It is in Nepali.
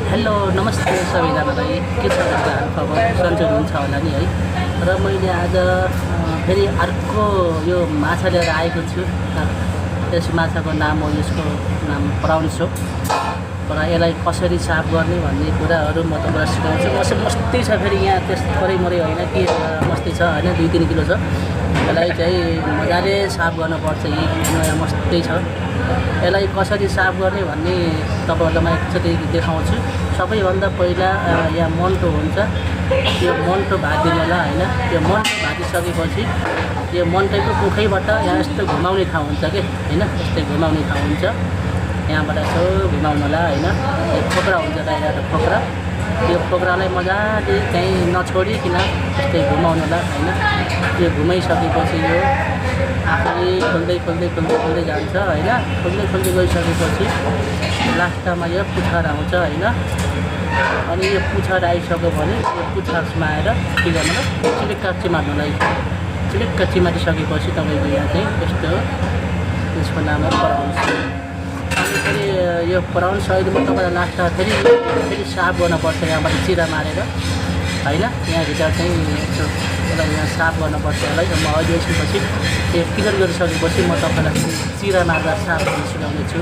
हेलो नमस्ते सबैजनालाई के छ खबर सन्चो हुनुहुन्छ होला नि है र मैले आज फेरि अर्को यो माछा लिएर आएको छु। यस माछाको नाम हो यसको नाम प्राउन्स हो र यसलाई कसरी साफ गर्ने भन्ने कुराहरू म तपाईँलाई सिकाउँछु। मसँग मस्तै छ फेरि यहाँ त्यस थोरै होइन कि मस्तै छ होइन 2-3 किलो छ। यसलाई चाहिँ मजाले साफ गर्नुपर्छ। यहाँ मस्तै छ। यसलाई कसरी साफ गर्ने भन्ने तपाईँहरूलाई म एकचोटि देखाउँछु। सबैभन्दा पहिला यहाँ मन्टो हुन्छ, यो मन्टो भाँदिनु होला होइन। यो मन्टो भाँदिसकेपछि यो मन्टोको मुखैबाट यहाँ यस्तो घुमाउने ठाउँ हुन्छ कि होइन, यस्तै घुमाउने ठाउँ हुन्छ। यहाँबाट यसो घुमाउनु होला होइन। यो खोक्रा हुन्छ दाइराको खोक्रा, यो खोक्रालाई मजाले चाहिँ नछोडिकन यस्तै घुमाउनु होला होइन। यो घुमाइसकेपछि यो आफूले खोल्दै जान्छ होइन। खोल्दै गइसकेपछि लास्टमा यो पुच्छर आउँछ होइन। अनि यो पुच्छर आइसक्यो भने यो पुच्छरमा आएर के गर्नु, चिलिक्क चिमार्नुलाई चिलिक्क चिमारिसकेपछि तपाईँको यहाँ चाहिँ यस्तो यसको नाम हो प्राउन्स। अनि फेरि यो प्राउन्स अहिले म तपाईँलाई लास्टमा फेरि साफ गर्नुपर्छ यहाँबाट चिरा मारेर होइन। यहाँभित्र चाहिँ यसो यसलाई यहाँ साफ गर्नुपर्छ यसलाई। म अहिले एकछिनपछि यो क्लियर गरिसकेपछि म तपाईँलाई चिरा मार्दा साफ गर्न सिकाउने छु।